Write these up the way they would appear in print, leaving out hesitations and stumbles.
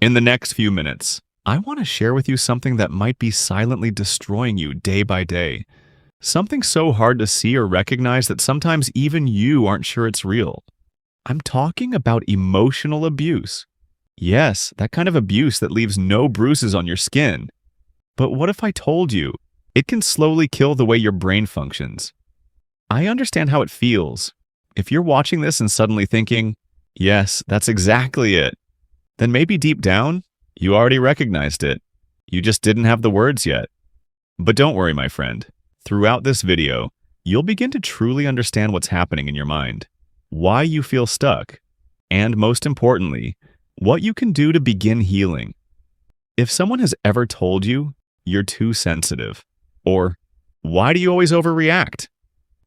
In the next few minutes, I want to share with you something that might be silently destroying you day by day. Something so hard to see or recognize that sometimes even you aren't sure it's real. I'm talking about emotional abuse. Yes, that kind of abuse that leaves no bruises on your skin. But what if I told you it can slowly kill the way your brain functions? I understand how it feels. If you're watching this and suddenly thinking, yes, that's exactly it, then maybe deep down, you already recognized it. You just didn't have the words yet. But don't worry, my friend. Throughout this video, you'll begin to truly understand what's happening in your mind, why you feel stuck, and most importantly, what you can do to begin healing. If someone has ever told you you're too sensitive, or why do you always overreact?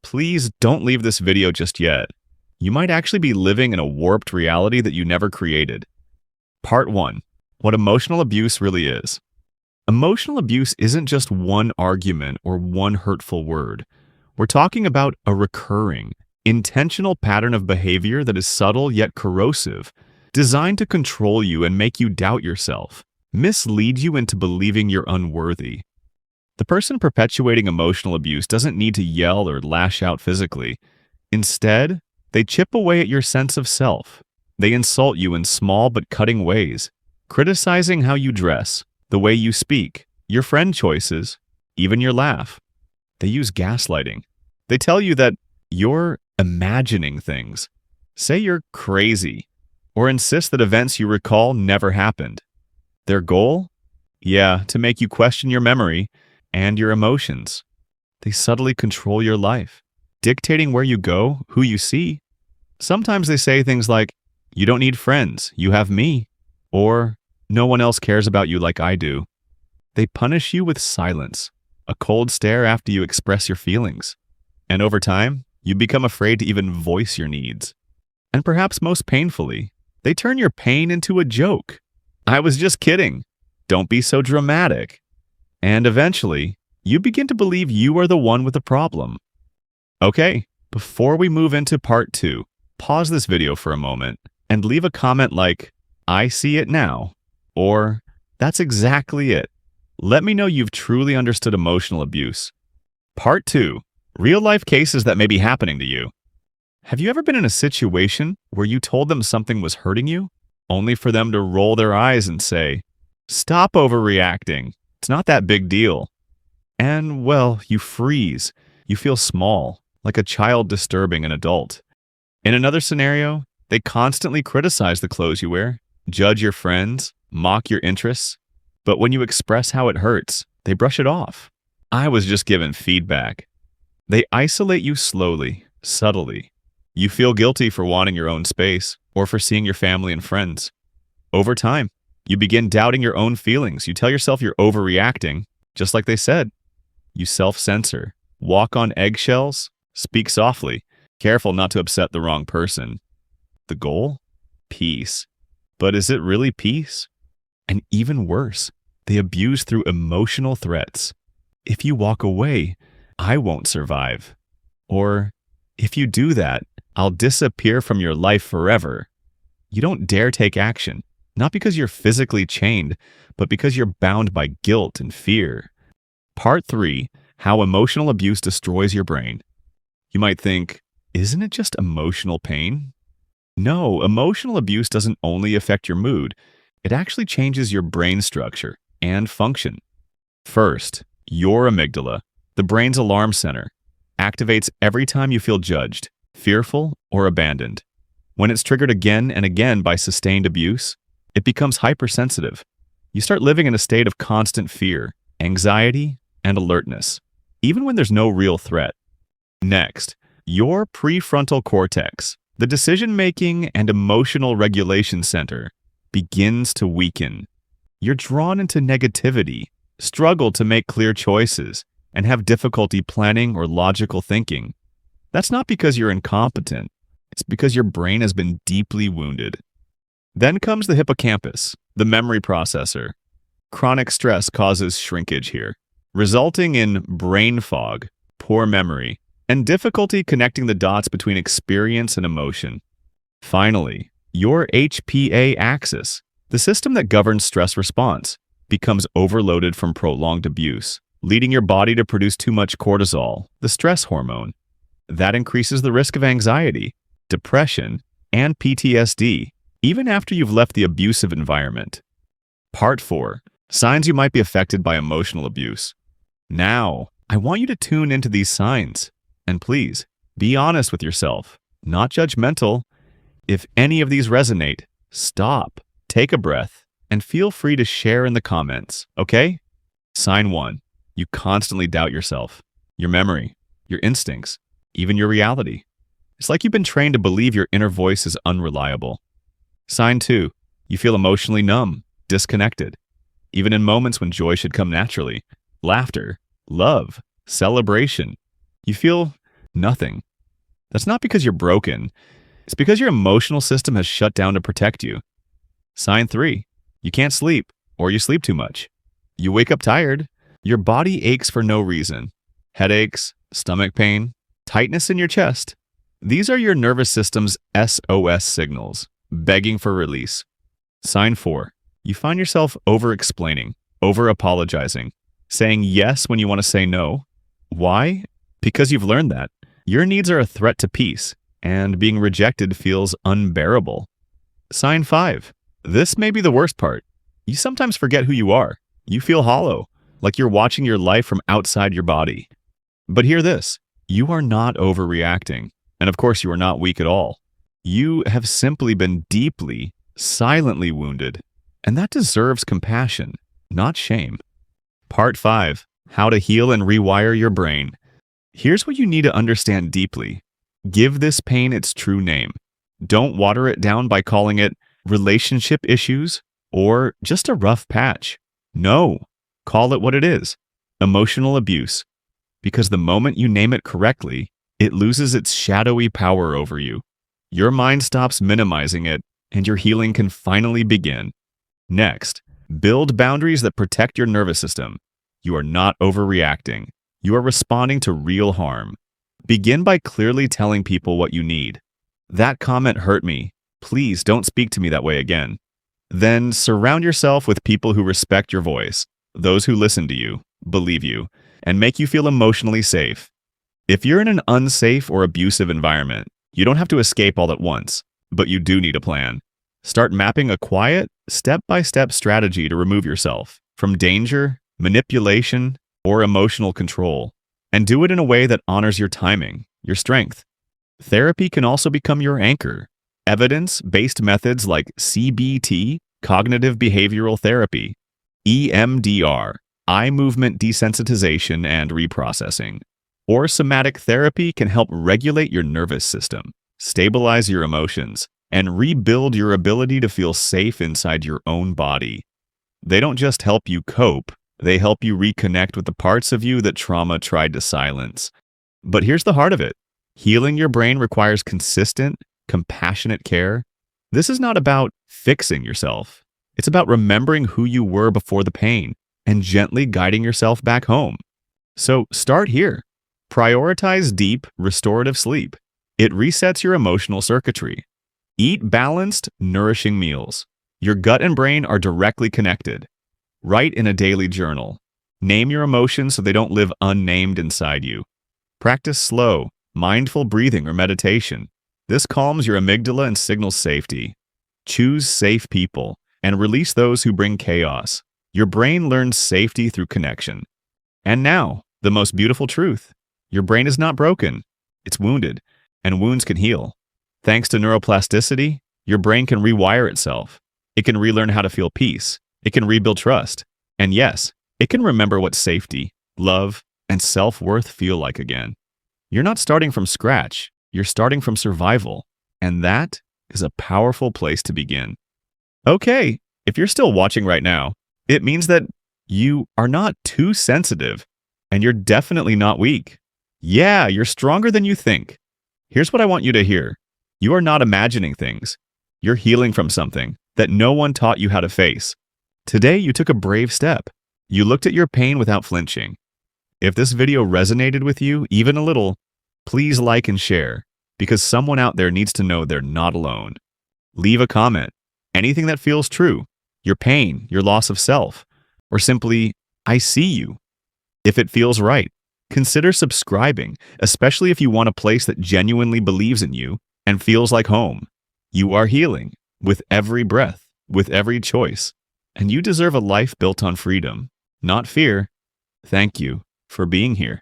Please don't leave this video just yet. You might actually be living in a warped reality that you never created. Part 1. What emotional abuse really is. Emotional abuse isn't just one argument or one hurtful word. We're talking about a recurring, intentional pattern of behavior that is subtle yet corrosive, designed to control you and make you doubt yourself, mislead you into believing you're unworthy. The person perpetuating emotional abuse doesn't need to yell or lash out physically. Instead, they chip away at your sense of self. They insult you in small but cutting ways, criticizing how you dress, the way you speak, your friend choices, even your laugh. They use gaslighting. They tell you that you're imagining things, say you're crazy, or insist that events you recall never happened. Their goal? Yeah, to make you question your memory and your emotions. They subtly control your life, dictating where you go, who you see. Sometimes they say things like, "You don't need friends, you have me," or "No one else cares about you like I do." They punish you with silence, a cold stare after you express your feelings. And over time, you become afraid to even voice your needs. And perhaps most painfully, they turn your pain into a joke. "I was just kidding. Don't be so dramatic." And eventually, you begin to believe you are the one with the problem. Okay, before we move into part 2, pause this video for a moment and leave a comment like, "I see it now," or "That's exactly it." Let me know you've truly understood emotional abuse. Part 2. Real-life cases that may be happening to you. Have you ever been in a situation where you told them something was hurting you, only for them to roll their eyes and say, "Stop overreacting. It's not that big deal." And, well, you freeze. You feel small, like a child disturbing an adult. In another scenario, they constantly criticize the clothes you wear, judge your friends, mock your interests. But when you express how it hurts, they brush it off. "I was just given feedback." They isolate you slowly, subtly. You feel guilty for wanting your own space or for seeing your family and friends. Over time, you begin doubting your own feelings. You tell yourself you're overreacting, just like they said. You self-censor, walk on eggshells, speak softly, careful not to upset the wrong person. The goal? Peace. But is it really peace? And even worse, they abuse through emotional threats. "If you walk away, I won't survive." Or, "If you do that, I'll disappear from your life forever." You don't dare take action, not because you're physically chained, but because you're bound by guilt and fear. Part 3. How emotional abuse destroys your brain. You might think, isn't it just emotional pain? No, emotional abuse doesn't only affect your mood. It actually changes your brain structure and function. First, your amygdala, the brain's alarm center, activates every time you feel judged, fearful, or abandoned. When it's triggered again and again by sustained abuse, it becomes hypersensitive. You start living in a state of constant fear, anxiety, and alertness, even when there's no real threat. Next, your prefrontal cortex, the decision-making and emotional regulation center, begins to weaken. You're drawn into negativity, struggle to make clear choices, and have difficulty planning or logical thinking. That's not because you're incompetent. It's because your brain has been deeply wounded. Then comes the hippocampus, the memory processor. Chronic stress causes shrinkage here, resulting in brain fog, poor memory, and difficulty connecting the dots between experience and emotion. Finally, your HPA axis, The system that governs stress response becomes overloaded from prolonged abuse, leading your body to produce too much cortisol, the stress hormone. That increases the risk of anxiety, depression, and PTSD, even after you've left the abusive environment. Part 4. Signs you might be affected by emotional abuse. Now, I want you to tune into these signs. And please, be honest with yourself, not judgmental. If any of these resonate, stop, take a breath, and feel free to share in the comments, okay? Sign 1. You constantly doubt yourself, your memory, your instincts, even your reality. It's like you've been trained to believe your inner voice is unreliable. Sign 2. You feel emotionally numb, disconnected. Even in moments when joy should come naturally, laughter, love, celebration, you feel nothing. That's not because you're broken. It's because your emotional system has shut down to protect you. Sign 3. You can't sleep, or you sleep too much. You wake up tired. Your body aches for no reason. Headaches, stomach pain, tightness in your chest. These are your nervous system's SOS signals, begging for release. Sign 4. You find yourself over-explaining, over-apologizing, saying yes when you want to say no. Why? Because you've learned that. Your needs are a threat to peace, and being rejected feels unbearable. Sign 5. This may be the worst part. You sometimes forget who you are. You feel hollow, like you're watching your life from outside your body. But hear this. You are not overreacting. And of course, you are not weak at all. You have simply been deeply, silently wounded. And that deserves compassion, not shame. Part 5. How to heal and rewire your brain. Here's what you need to understand deeply. Give this pain its true name. Don't water it down by calling it relationship issues or just a rough patch. No, call it what it is. Emotional abuse. Because the moment you name it correctly, it loses its shadowy power over you. Your mind stops minimizing it, and your healing can finally begin. Next, build boundaries that protect your nervous system. You are not overreacting. You are responding to real harm. Begin by clearly telling people what you need. That comment hurt me. Please don't speak to me that way again. Then surround yourself with people who respect your voice, those who listen to you, believe you, and make you feel emotionally safe. If you're in an unsafe or abusive environment, you don't have to escape all at once, but you do need a plan. Start mapping a quiet, step-by-step strategy to remove yourself from danger, manipulation, or emotional control, and do it in a way that honors your timing, your strength. Therapy can also become your anchor. Evidence-based methods like CBT, cognitive behavioral therapy, EMDR, eye movement desensitization and reprocessing, or somatic therapy can help regulate your nervous system, stabilize your emotions, and rebuild your ability to feel safe inside your own body. They don't just help you cope, they help you reconnect with the parts of you that trauma tried to silence. But here's the heart of it. Healing your brain requires consistent, compassionate care. This is not about fixing yourself. It's about remembering who you were before the pain and gently guiding yourself back home. So start here. Prioritize deep, restorative sleep. It resets your emotional circuitry. Eat balanced, nourishing meals. Your gut and brain are directly connected. Write in a daily journal. Name your emotions so they don't live unnamed inside you. Practice slow, mindful breathing or meditation. This calms your amygdala and signals safety. Choose safe people and release those who bring chaos. Your brain learns safety through connection. And now, the most beautiful truth. Your brain is not broken. It's wounded, and wounds can heal. Thanks to neuroplasticity, your brain can rewire itself. It can relearn how to feel peace. It can rebuild trust. And yes, it can remember what safety, love, and self-worth feel like again. You're not starting from scratch. You're starting from survival. And that is a powerful place to begin. Okay, if you're still watching right now, it means that you are not too sensitive, and you're definitely not weak. Yeah, you're stronger than you think. Here's what I want you to hear. You are not imagining things. You're healing from something that no one taught you how to face. Today, you took a brave step. You looked at your pain without flinching. If this video resonated with you, even a little, please like and share, because someone out there needs to know they're not alone. Leave a comment. Anything that feels true. your pain, your loss of self, or simply, I see you. If it feels right, consider subscribing, especially if you want a place that genuinely believes in you and feels like home. You are healing with every breath, with every choice, and you deserve a life built on freedom, not fear. Thank you for being here.